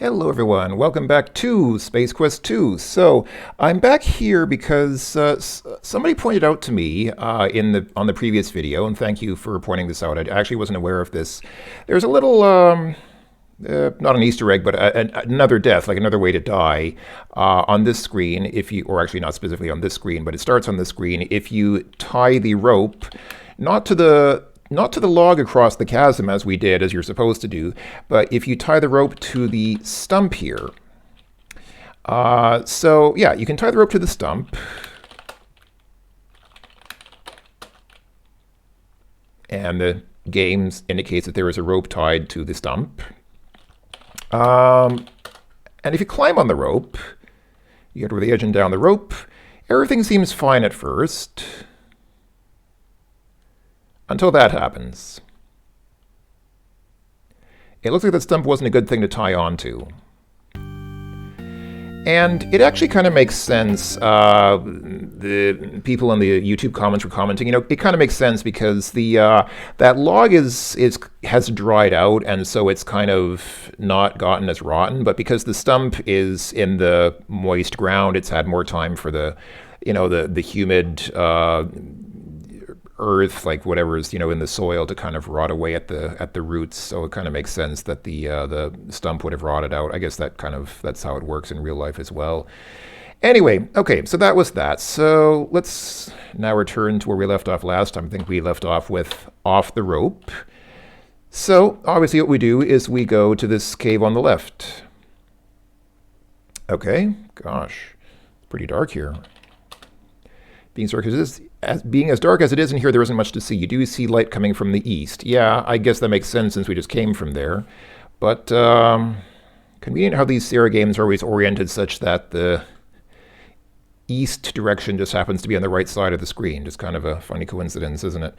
Hello everyone, welcome back to Space Quest 2. So, I'm back here because somebody pointed out to me on the previous video, and thank you for pointing this out. I actually wasn't aware of this. There's a little, not an Easter egg, but another death, like another way to die, on this screen, or actually not specifically on this screen, but it starts on this screen if you tie the rope, not to the log across the chasm as we did, as you're supposed to do, but if you tie the rope to the stump here. So yeah, you can tie the rope to the stump. And the game indicates that there is a rope tied to the stump. And if you climb on the rope, you get over the edge and down the rope, everything seems fine at first. Until that happens. It looks like that stump wasn't a good thing to tie onto. And it actually kind of makes sense. The people in the YouTube comments were commenting, it kind of makes sense because that log has dried out, and so it's kind of not gotten as rotten. But because the stump is in the moist ground, it's had more time for the humid earth, like whatever is in the soil, to kind of rot away at the roots. So it kind of makes sense that the stump would have rotted out. I guess that's how it works in real life as well. Anyway, okay, so that was that. So let's now return to where we left off last time. I think we left off with off the rope. So obviously what we do is we go to this cave on the left. Okay, gosh, it's pretty dark here. Being as dark as it is in here, there isn't much to see. You do see light coming from the east. Yeah, I guess that makes sense since we just came from there. But convenient how these Sierra games are always oriented such that the east direction just happens to be on the right side of the screen. Just kind of a funny coincidence, isn't it?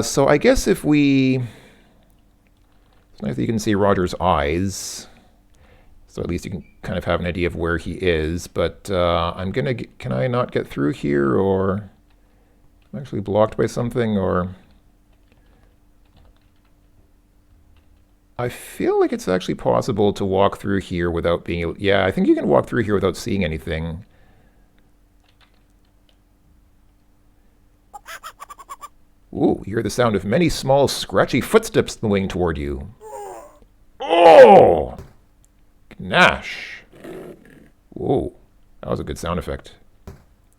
So I guess if it's nice that you can see Roger's eyes. So at least you can kind of have an idea of where he is. But can I not get through here, or I'm actually blocked by something, or I feel like it's actually possible to walk through here without being able, yeah, I think you can walk through here without seeing anything. Ooh, you hear the sound of many small scratchy footsteps moving toward you. Oh! Gnash. Whoa, that was a good sound effect.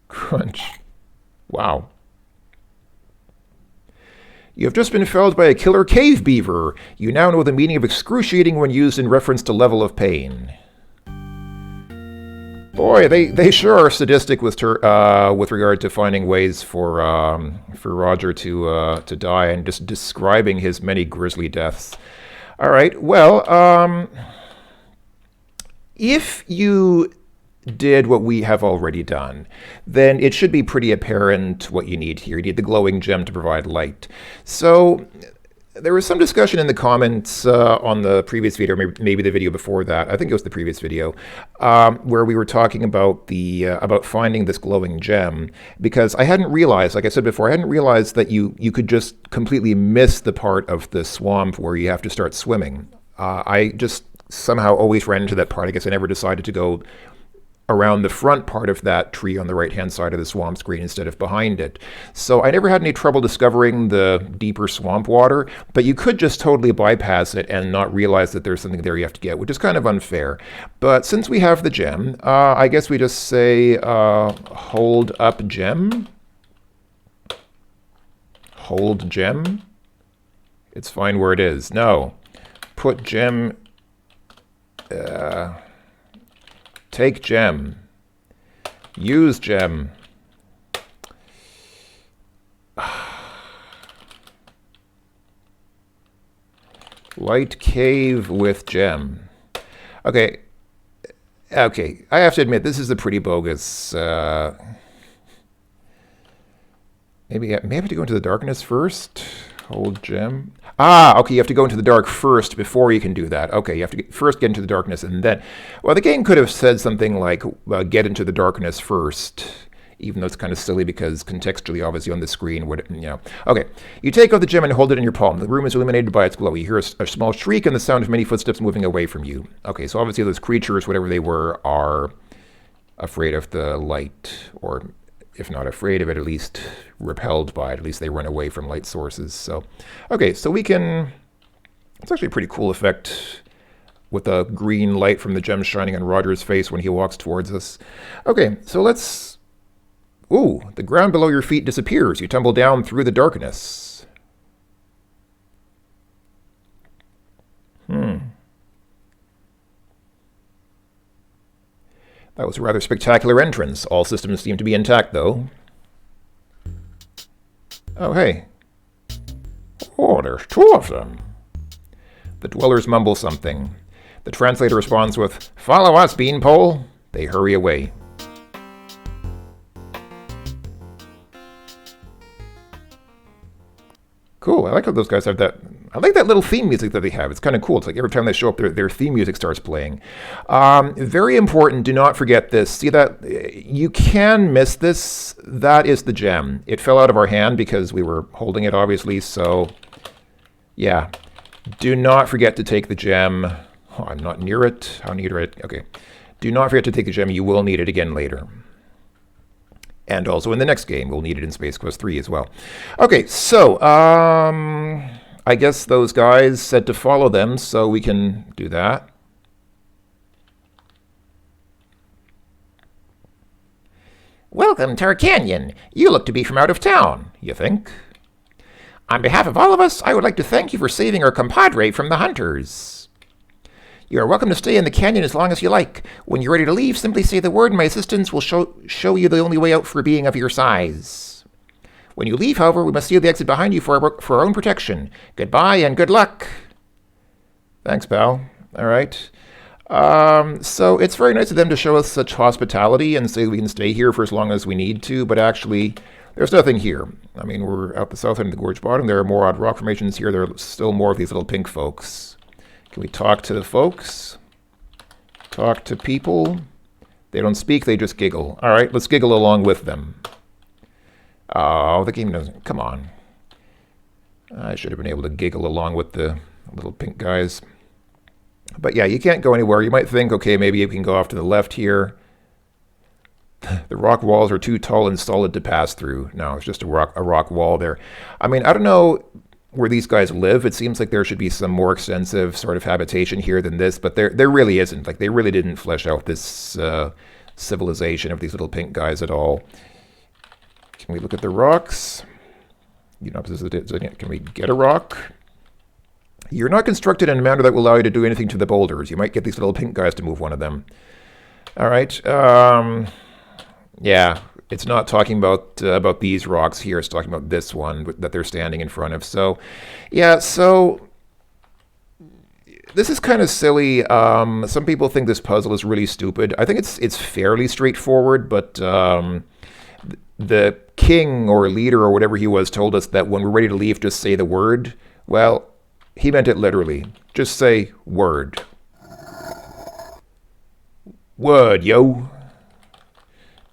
Crunch. Wow. You have just been felled by a killer cave beaver. You now know the meaning of excruciating when used in reference to level of pain. Boy, they sure are sadistic with regard to finding ways for Roger to die and just describing his many grisly deaths. All right, well, if you did what we have already done, then it should be pretty apparent what you need here. You need the glowing gem to provide light. So there was some discussion in the comments on the previous video, maybe the video before that. I think it was the previous video, where we were talking about about finding this glowing gem, because I hadn't realized, like I said before, I hadn't realized that you could just completely miss the part of the swamp where you have to start swimming. I just somehow always ran into that part. I guess I never decided to go around the front part of that tree on the right-hand side of the swamp screen instead of behind it. So I never had any trouble discovering the deeper swamp water, but you could just totally bypass it and not realize that there's something there you have to get, which is kind of unfair. But since we have the gem, I guess we just say hold up gem. Hold gem. It's fine where it is. No. Put gem. Take gem. Use gem. Light cave with gem. Okay. Okay. I have to admit, this is a pretty bogus. Maybe I have to go into the darkness first. Hold gem. Ah, okay, you have to go into the dark first before you can do that. Okay, you have to first get into the darkness and then... Well, the game could have said something like, get into the darkness first, even though it's kind of silly because contextually, obviously on the screen, Okay, you take out the gem and hold it in your palm. The room is illuminated by its glow. You hear a small shriek and the sound of many footsteps moving away from you. Okay, so obviously those creatures, whatever they were, are afraid of the light, or if not afraid of it, at least repelled by it. At least they run away from light sources. So, okay, so we can... It's actually a pretty cool effect with the green light from the gem shining on Roger's face when he walks towards us. Okay, so let's... Ooh, the ground below your feet disappears. You tumble down through the darkness. That was a rather spectacular entrance. All systems seem to be intact, though. Oh, hey. Oh, there's two of them. The dwellers mumble something. The translator responds with, "Follow us, Beanpole." They hurry away. Cool. I like how those guys have that. I like that little theme music that they have. It's kind of cool. It's like every time they show up, their theme music starts playing. Very important. Do not forget this. See that? You can miss this. That is the gem. It fell out of our hand because we were holding it, obviously. So, yeah. Do not forget to take the gem. Oh, I'm not near it. How near it? Okay. Do not forget to take the gem. You will need it again later. And also in the next game, we'll need it in Space Quest 3 as well. Okay, so, I guess those guys said to follow them, so we can do that. Welcome to our canyon. You look to be from out of town, you think? On behalf of all of us, I would like to thank you for saving our compadre from the hunters. You are welcome to stay in the canyon as long as you like. When you're ready to leave, simply say the word and my assistants will show you the only way out for a being of your size. When you leave, however, we must seal the exit behind you for our own protection. Goodbye and good luck. Thanks, pal. All right. So it's very nice of them to show us such hospitality and say we can stay here for as long as we need to, but actually, there's nothing here. I mean, we're out the south end of the gorge bottom. There are more odd rock formations here. There are still more of these little pink folks. Can we talk to the folks? Talk to people? They don't speak, they just giggle. All right, let's giggle along with them. Oh, the game doesn't... Come on. I should have been able to giggle along with the little pink guys. But yeah, you can't go anywhere. You might think, okay, maybe you can go off to the left here. The rock walls are too tall and solid to pass through. No, it's just a rock wall there. I mean, I don't know where these guys live. It seems like there should be some more extensive sort of habitation here than this, but there really isn't. Like, they really didn't flesh out this civilization of these little pink guys at all. Can we look at the rocks? You know, can we get a rock? You're not constructed in a manner that will allow you to do anything to the boulders. You might get these little pink guys to move one of them. All right. Yeah, it's not talking about these rocks here. It's talking about this one that they're standing in front of. So, yeah, so this is kind of silly. Some people think this puzzle is really stupid. I think it's fairly straightforward, but the king or leader or whatever he was told us that when we're ready to leave, just say the word. Well, he meant it literally. Just say word. Word, yo.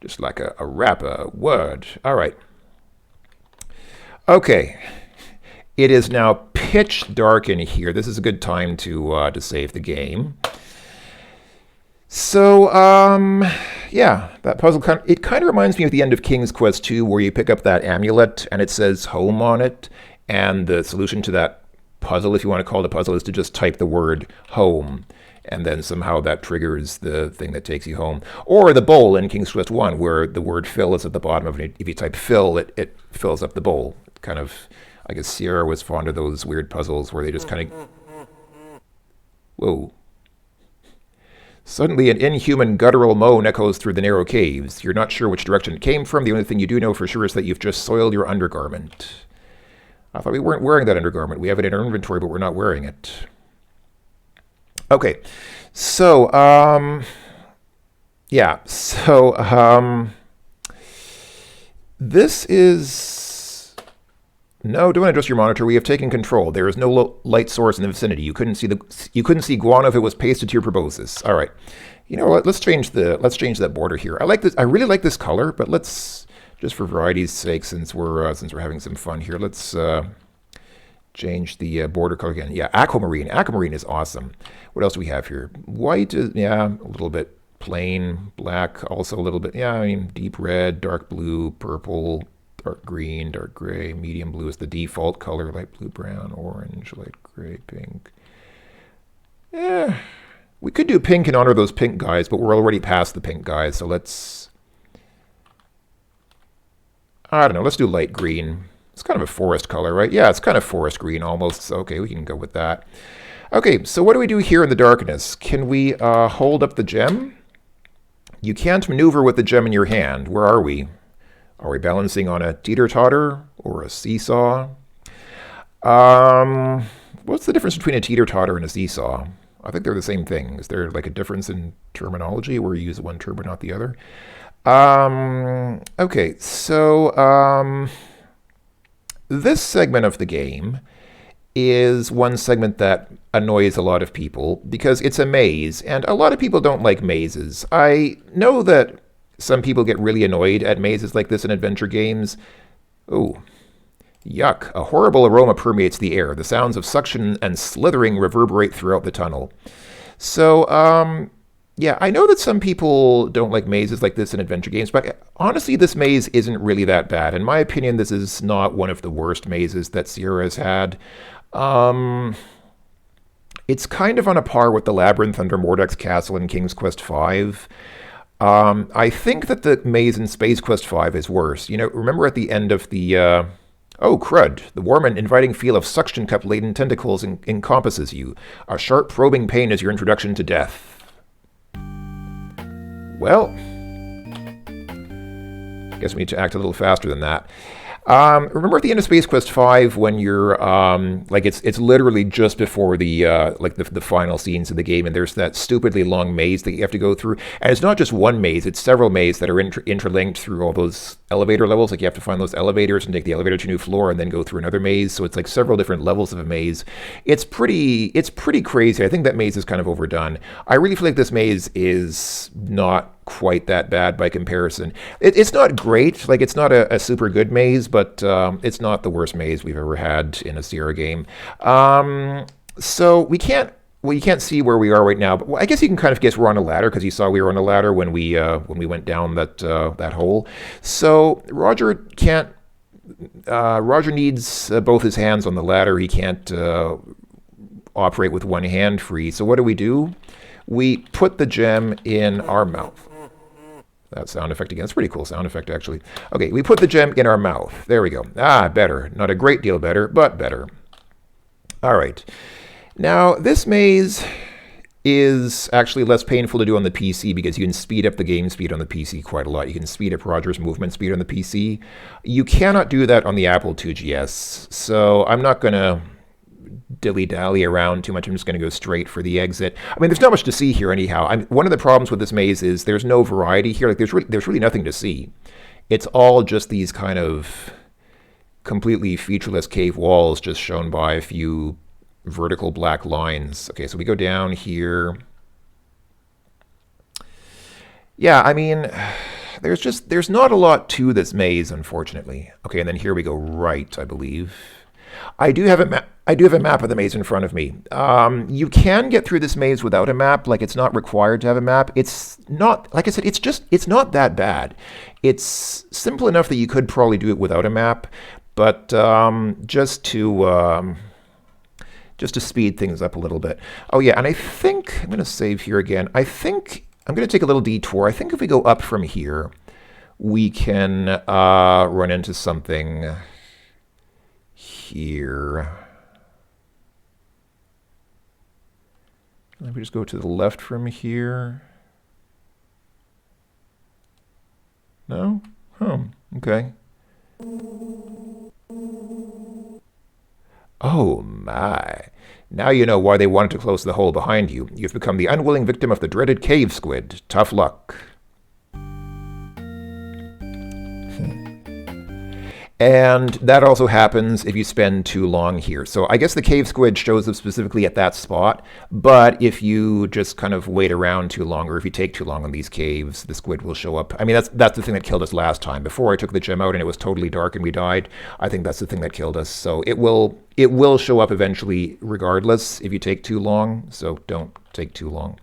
Just like a rapper. Word. All right. Okay. It is now pitch dark in here. This is a good time to save the game. So, yeah, that puzzle kind of reminds me of the end of King's Quest 2, where you pick up that amulet and it says home on it, and the solution to that puzzle, if you want to call it a puzzle, is to just type the word home, and then somehow that triggers the thing that takes you home. Or the bowl in King's Quest 1, where the word fill is at the bottom of it. If you type fill, it fills up the bowl. Kind of, I guess Sierra was fond of those weird puzzles where they just kind of... Whoa. Suddenly, an inhuman guttural moan echoes through the narrow caves. You're not sure which direction it came from. The only thing you do know for sure is that you've just soiled your undergarment. I thought we weren't wearing that undergarment. We have it in our inventory, but we're not wearing it. Okay, so, yeah, so, this is No, don't adjust your monitor. We have taken control. There is no light source in the vicinity. You couldn't see guano if it was pasted to your proboscis. All right. You know what? Let's change that border here. I like this. I really like this color, but let's just for variety's sake, since we're having some fun here, let's change the border color again. Yeah, aquamarine. Aquamarine is awesome. What else do we have here? White is, yeah, a little bit plain. Black also a little bit. Yeah, I mean deep red, dark blue, purple, dark green, dark gray, medium blue is the default color, light blue, brown, orange, light gray, pink. Yeah, we could do pink and honor those pink guys, but we're already past the pink guys, so let's, I don't know, let's do light green. It's kind of a forest color, right? Yeah, it's kind of forest green almost, so okay, we can go with that. Okay, so what do we do here in the darkness? Can we hold up the gem? You can't maneuver with the gem in your hand. Where are we? Are we balancing on a teeter-totter or a seesaw? What's the difference between a teeter-totter and a seesaw? I think they're the same thing. Is there like a difference in terminology where you use one term but not the other? Okay, so this segment of the game is one segment that annoys a lot of people because it's a maze, and a lot of people don't like mazes. I know that some people get really annoyed at mazes like this in adventure games. Oh, yuck. A horrible aroma permeates the air. The sounds of suction and slithering reverberate throughout the tunnel. So, yeah, I know that some people don't like mazes like this in adventure games, but honestly, this maze isn't really that bad. In my opinion, this is not one of the worst mazes that Sierra has had. It's kind of on a par with the Labyrinth under Mordek's Castle in King's Quest V. I think that the maze in Space Quest V is worse. You know, remember at the end of the, oh, crud. The warm and inviting feel of suction cup-laden tentacles encompasses you. A sharp, probing pain is your introduction to death. Well, I guess we need to act a little faster than that. Remember at the end of Space Quest V when you're like it's literally just before the like the final scenes of the game, and there's that stupidly long maze that you have to go through, and it's not just one maze; it's several mazes that are interlinked through all those elevator levels. Like you have to find those elevators and take the elevator to a new floor, and then go through another maze. So it's like several different levels of a maze. It's pretty crazy. I think that maze is kind of overdone. I really feel like this maze is not quite that bad by comparison. It's not great, like it's not a super good maze, but it's not the worst maze we've ever had in a Sierra game. So we can't, well, you can't see where we are right now, but I guess you can kind of guess we're on a ladder because you saw we were on a ladder when we went down that hole. So Roger can't. Roger needs both his hands on the ladder. He can't operate with one hand free. So what do? We put the gem in our mouth. That sound effect again. It's a pretty cool sound effect, actually. Okay, we put the gem in our mouth. There we go. Ah, better. Not a great deal better, but better. All right. Now, this maze is actually less painful to do on the PC because you can speed up the game speed on the PC quite a lot. You can speed up Roger's movement speed on the PC. You cannot do that on the Apple IIgs, so I'm not going to dilly-dally around too much. I'm just going to go straight for the exit. I mean, there's not much to see here anyhow. One of the problems with this maze is there's no variety here. Like, there's really nothing to see. It's all just these kind of completely featureless cave walls just shown by a few vertical black lines. Okay, so we go down here. Yeah, I mean, there's not a lot to this maze, unfortunately. Okay, and then here we go right, I believe. I do have a map of the maze in front of me. You can get through this maze without a map. Like, it's not required to have a map. It's not, like I said, it's not that bad. It's simple enough that you could probably do it without a map, but just to speed things up a little bit. Oh yeah, and I think I'm going to save here again. I think I'm going to take a little detour. I think if we go up from here, we can run into something here. Let me just go to the left from here. No? Okay. Oh my. Now you know why they wanted to close the hole behind you. You've become the unwilling victim of the dreaded cave squid. Tough luck. And that also happens if you spend too long here. So I guess the cave squid shows up specifically at that spot, but if you just kind of wait around too long, or if you take too long on these caves, the squid will show up. I mean, that's the thing that killed us last time. Before I took the gem out and it was totally dark and we died, I think that's the thing that killed us. So it will show up eventually regardless if you take too long, so don't take too long.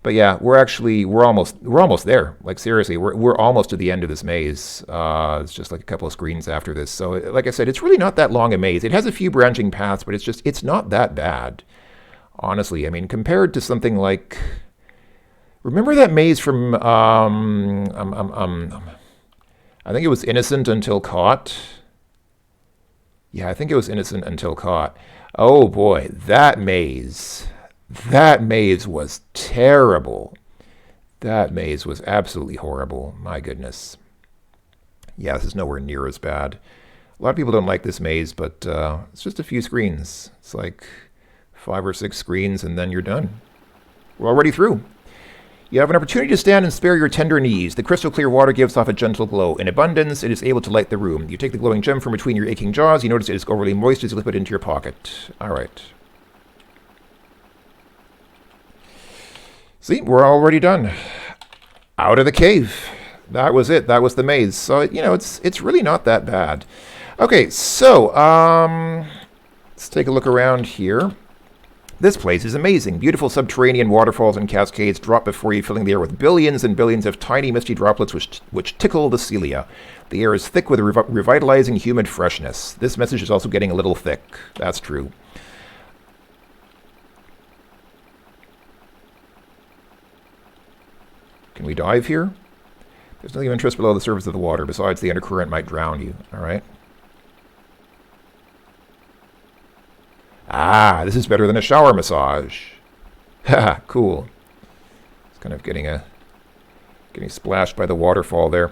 But yeah, we're almost there. Like seriously, we're almost to the end of this maze. It's just like a couple of screens after this. So like I said, it's really not that long a maze. It has a few branching paths, but it's not that bad. Honestly, I mean, compared to something like, remember that maze from I think it was Innocent Until Caught. Yeah, I think it was Innocent Until Caught. Oh boy, that maze. That maze was terrible. That maze was absolutely horrible. My goodness. Yeah, this is nowhere near as bad. A lot of people don't like this maze, but it's just a few screens. It's like 5 or 6 screens, and then you're done. We're already through. You have an opportunity to stand and spare your tender knees. The crystal clear water gives off a gentle glow. In abundance, it is able to light the room. You take the glowing gem from between your aching jaws. You notice it is overly moist as you slip it into your pocket. All right. See, we're already done. Out of the cave. That was it. That was the maze. So, you know, it's really not that bad. Okay, so, let's take a look around here. This place is amazing. Beautiful subterranean waterfalls and cascades drop before you, filling the air with billions and billions of tiny misty droplets which tickle the cilia. The air is thick with a revitalizing humid freshness. This message is also getting a little thick. That's true. Can we dive here? There's nothing of interest below the surface of the water, besides the undercurrent might drown you. Alright. Ah, this is better than a shower massage. Haha, cool. It's kind of getting splashed by the waterfall there.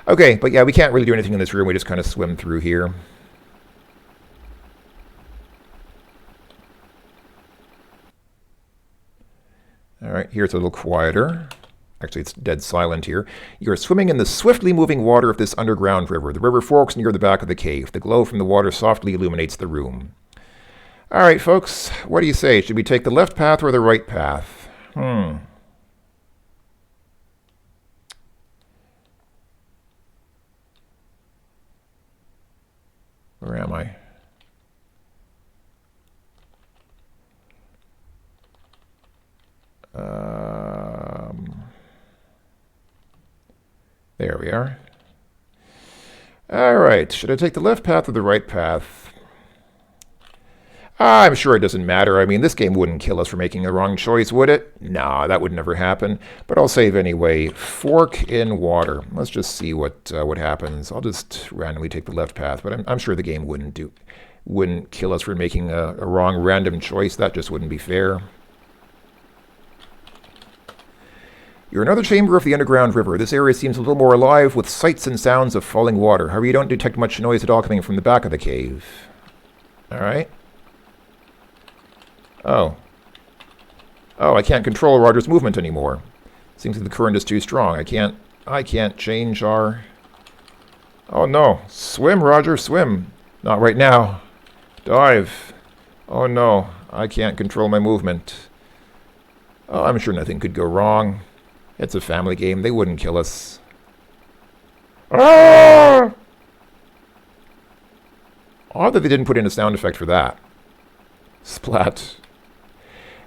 Okay, but yeah, we can't really do anything in this room. We just kind of swim through here. Alright, here it's a little quieter. Actually, it's dead silent here. You're swimming in the swiftly moving water of this underground river. The river forks near the back of the cave. The glow from the water softly illuminates the room. All right, folks, what do you say? Should we take the left path or the right path? Where am I? There we are. All right, should I take the left path or the right path? I'm sure it doesn't matter. I mean, this game wouldn't kill us for making the wrong choice, would it? Nah, that would never happen. But I'll save anyway. Fork in water. Let's just see what happens. I'll just randomly take the left path, but I'm sure the game wouldn't kill us for making a wrong random choice. That just wouldn't be fair. You're in another chamber of the underground river. This area seems a little more alive with sights and sounds of falling water. However, you don't detect much noise at all coming from the back of the cave. All right. Oh, I can't control Roger's movement anymore. Seems like the current is too strong. I can't change our... Oh no. Swim, Roger, swim. Not right now. Dive. Oh no. I can't control my movement. Oh, I'm sure nothing could go wrong. It's a family game. They wouldn't kill us. Ah! Odd that they didn't put in a sound effect for that. Splat.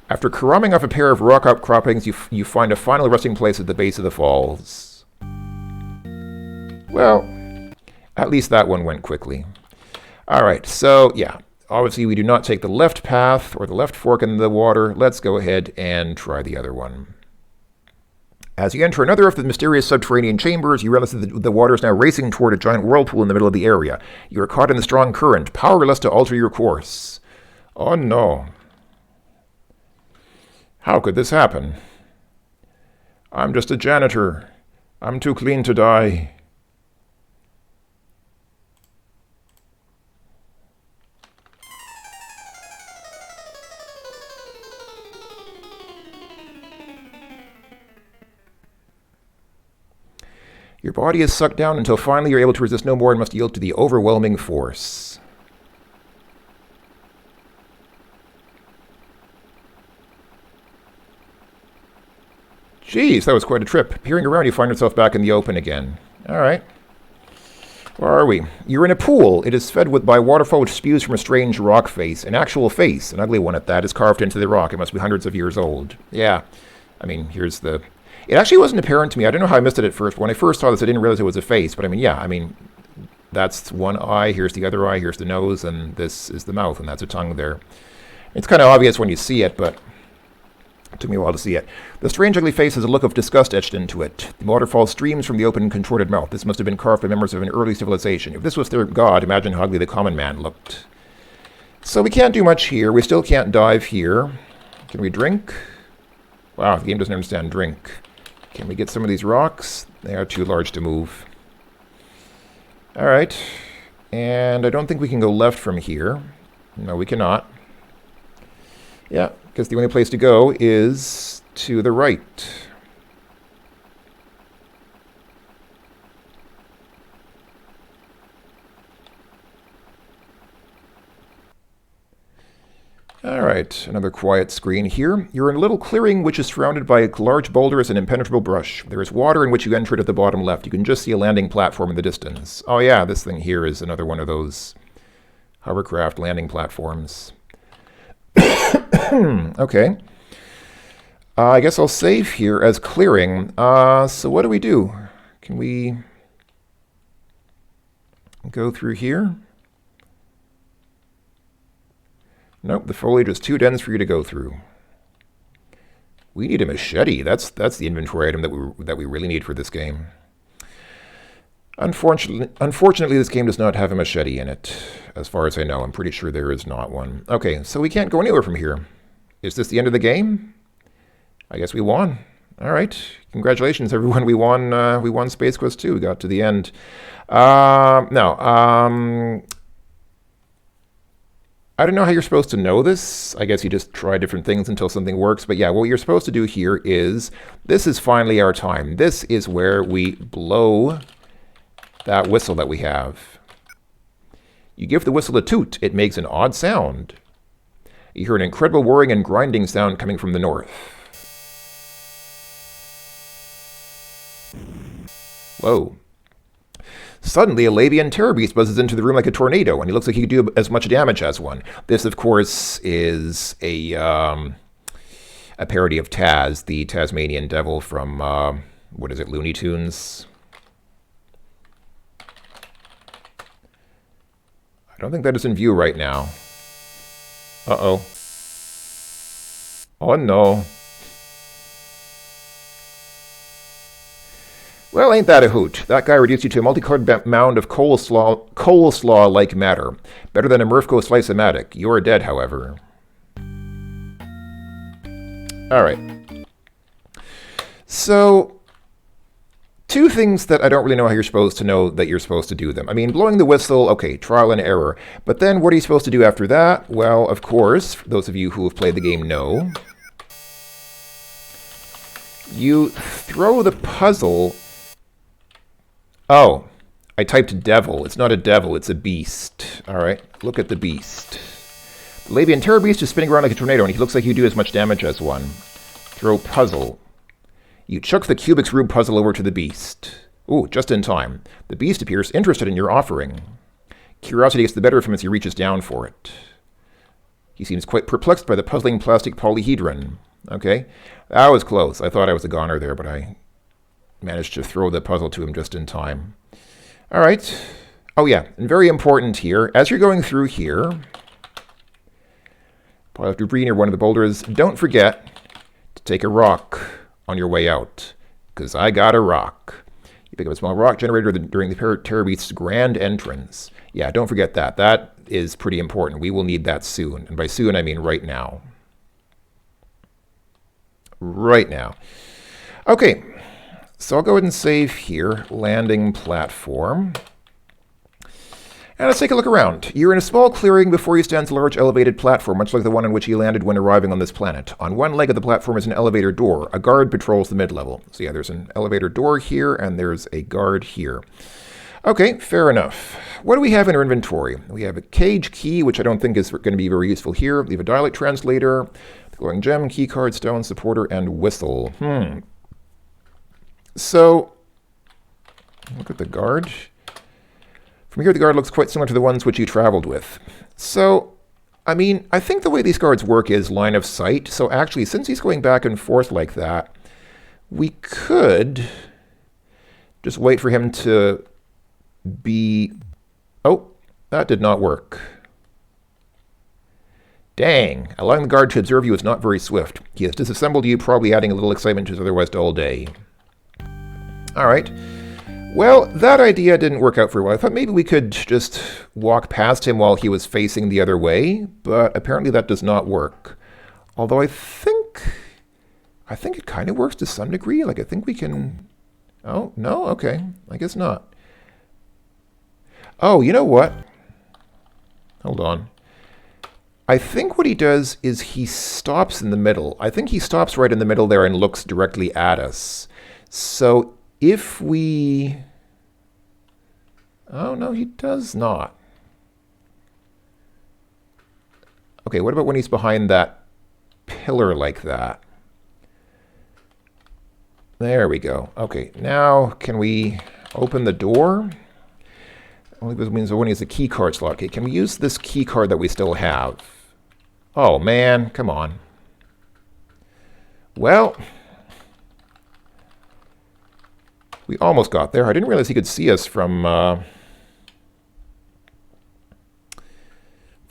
After caroming off a pair of rock outcroppings, you find a final resting place at the base of the falls. Well, at least that one went quickly. Alright, so yeah, obviously we do not take the left path or the left fork in the water. Let's go ahead and try the other one. As you enter another of the mysterious subterranean chambers, you realize that the water is now racing toward a giant whirlpool in the middle of the area. You are caught in the strong current, powerless to alter your course. Oh no. How could this happen? I'm just a janitor. I'm too clean to die. Your body is sucked down until finally you're able to resist no more and must yield to the overwhelming force. Geez, that was quite a trip. Peering around, you find yourself back in the open again. All right. Where are we? You're in a pool. It is fed by a waterfall which spews from a strange rock face. An actual face, an ugly one at that, is carved into the rock. It must be hundreds of years old. Yeah. I mean, here's the... It actually wasn't apparent to me. I don't know how I missed it at first. When I first saw this, I didn't realize it was a face. But I mean, yeah, I mean, that's one eye. Here's the other eye. Here's the nose. And this is the mouth. And that's a tongue there. It's kind of obvious when you see it, but... It took me a while to see it. The strange ugly face has a look of disgust etched into it. The waterfall streams from the open, contorted mouth. This must have been carved by members of an early civilization. If this was their god, imagine how ugly the common man looked. So we can't do much here. We still can't dive here. Can we drink? Wow, the game doesn't understand drink. Can we get some of these rocks? They are too large to move. Alright. And I don't think we can go left from here. No, we cannot. Yeah, because the only place to go is to the right. All right, another quiet screen here. You're in a little clearing which is surrounded by large boulders and impenetrable brush. There is water in which you entered at the bottom left. You can just see a landing platform in the distance. Oh yeah, this thing here is another one of those hovercraft landing platforms. Okay. I guess I'll save here as clearing. So what do we do? Can we go through here? Nope, the foliage is too dense for you to go through. We need a machete. That's the inventory item that we really need for this game. Unfortunately, this game does not have a machete in it, as far as I know. I'm pretty sure there is not one. Okay, so we can't go anywhere from here. Is this the end of the game? I guess we won. All right, congratulations, everyone. We won Space Quest 2. We got to the end. I don't know how you're supposed to know this. I guess you just try different things until something works. But yeah, what you're supposed to do here is, this is finally our time. This is where we blow that whistle that we have. You give the whistle a toot. It makes an odd sound. You hear an incredible whirring and grinding sound coming from the north. Whoa. Suddenly, a Labian terror beast buzzes into the room like a tornado, and he looks like he could do as much damage as one. This, of course, is a parody of Taz, the Tasmanian devil from, what is it, Looney Tunes? I don't think that is in view right now. Uh-oh. Oh, no. Well, ain't that a hoot? That guy reduced you to a multicolored mound of coleslaw-like matter. Better than a Murphco slice of matic. You are dead, however. All right. So, two things that I don't really know how you're supposed to know that you're supposed to do them. I mean, blowing the whistle, okay, trial and error. But then what are you supposed to do after that? Well, of course, for those of you who have played the game know, you throw the puzzle... Oh, I typed devil. It's not a devil, it's a beast. All right, look at the beast. The Labian terror beast is spinning around like a tornado, and he looks like you do as much damage as one. Throw puzzle. You chuck the Cubix Rube puzzle over to the beast. Ooh, just in time. The beast appears interested in your offering. Curiosity gets the better of him as he reaches down for it. He seems quite perplexed by the puzzling plastic polyhedron. Okay, that was close. I thought I was a goner there, but I managed to throw the puzzle to him just in time. All right. Oh, yeah, and very important here, as you're going through here, pile of debris near one of the boulders, don't forget to take a rock on your way out, because I got a rock. You pick up a small rock generator during the terror beast's grand entrance. Yeah, don't forget that. That is pretty important. We will need that soon. And by soon, I mean right now. Right now. Okay. So I'll go ahead and save here, landing platform. And let's take a look around. You're in a small clearing. Before you stands a large elevated platform, much like the one on which you landed when arriving on this planet. On one leg of the platform is an elevator door. A guard patrols the mid-level. So yeah, there's an elevator door here, and there's a guard here. Okay, fair enough. What do we have in our inventory? We have a cage key, which I don't think is going to be very useful here. We have a dialect translator, the glowing gem, key card, stone, supporter, and whistle. So, look at the guard. From here, the guard looks quite similar to the ones which you traveled with. So, I mean, I think the way these guards work is line of sight. So actually, since he's going back and forth like that, we could just wait for him to be... Oh, that did not work. Dang, allowing the guard to observe you is not very swift. He has disassembled you, probably adding a little excitement to his otherwise dull day. All right. Well, that idea didn't work out very well. I thought maybe we could just walk past him while he was facing the other way, but apparently that does not work. Although I think it kind of works to some degree. Like, I think we can... Oh, no? Okay. I guess not. Oh, you know what? Hold on. I think what he does is he stops in the middle. I think he stops right in the middle there and looks directly at us. So if we... Oh, no, he does not. Okay, what about when he's behind that pillar like that? There we go. Okay, now can we open the door? Only means when he has a key card slot. Okay, can we use this key card that we still have? Oh, man, come on. Well, we almost got there. I didn't realize he could see us from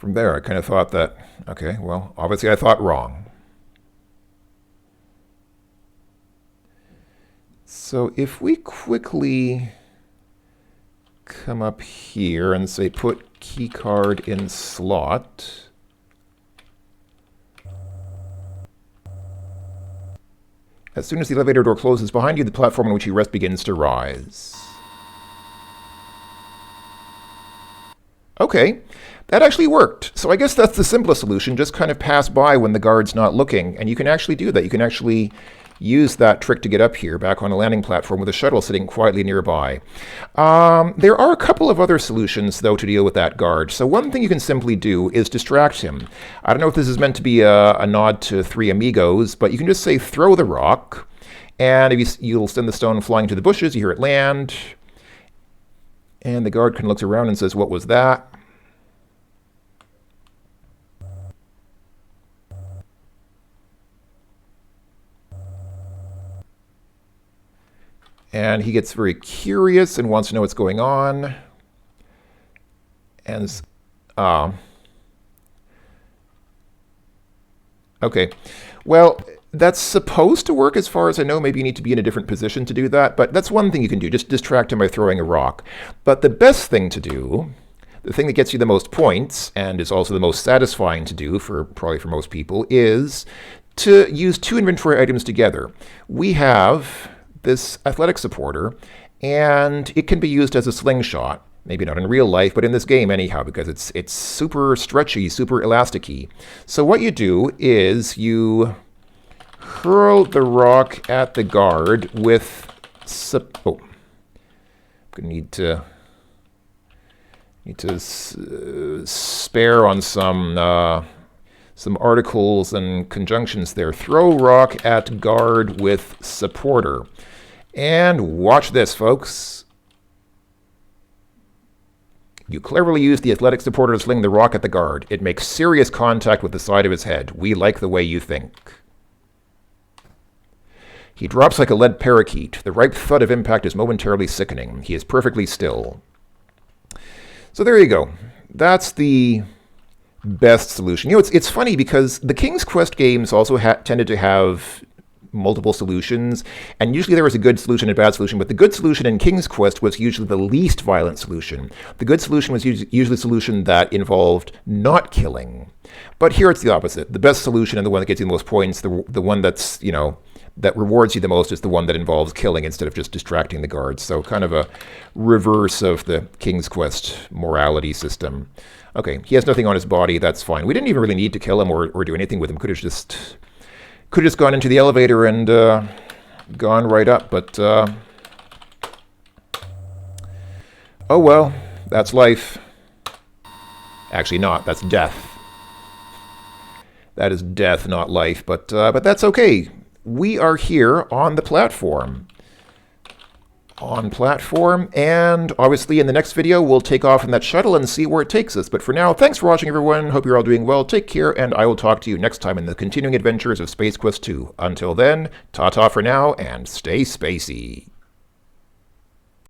there. I kind of thought that, okay, well, obviously I thought wrong. So if we quickly come up here and say put key card in slot. As soon as the elevator door closes behind you, the platform on which you rest begins to rise. Okay, that actually worked. So I guess that's the simplest solution. Just kind of pass by when the guard's not looking. And you can actually do that. You can actually use that trick to get up here, back on a landing platform with a shuttle sitting quietly nearby. There are a couple of other solutions, though, to deal with that guard. So one thing you can simply do is distract him. I don't know if this is meant to be a nod to Three Amigos, but you can just say, throw the rock, and if you'll send the stone flying to the bushes, you hear it land, and the guard kind of looks around and says, what was that? And he gets very curious and wants to know what's going on. And, okay. Well, that's supposed to work as far as I know. Maybe you need to be in a different position to do that. But that's one thing you can do. Just distract him by throwing a rock. But the best thing to do, the thing that gets you the most points, and is also the most satisfying to do, probably for most people, is to use two inventory items together. We have this athletic supporter, and it can be used as a slingshot. Maybe not in real life, but in this game anyhow, because it's super stretchy, super elasticy. So what you do is you hurl the rock at the guard with... I'm going to need to spare on some articles and conjunctions there. Throw rock at guard with supporter. And watch this, folks. You cleverly use the athletic supporter to sling the rock at the guard. It makes serious contact with the side of his head. We like the way you think. He drops like a lead parakeet. The ripe thud of impact is momentarily sickening. He is perfectly still. So there you go. That's the best solution. You know, it's funny because the King's Quest games also tended to have multiple solutions, and usually there was a good solution and a bad solution, but the good solution in King's Quest was usually the least violent solution. The good solution was usually a solution that involved not killing. But here it's the opposite. The best solution and the one that gets you the most points, the one that's, you know, that rewards you the most is the one that involves killing instead of just distracting the guards. So kind of a reverse of the King's Quest morality system. Okay, he has nothing on his body. That's fine. We didn't even really need to kill him or do anything with him. Could have just gone into the elevator and gone right up. But oh well, that's life. Actually, not. That's death. That is death, not life. But that's okay. We are here on the platform. And obviously in the next video we'll take off in that shuttle and see where it takes us. But for now, thanks for watching, everyone. Hope you're all doing well. Take care, and I will talk to you next time in the continuing adventures of Space Quest 2. Until then, ta-ta for now, and stay spacey.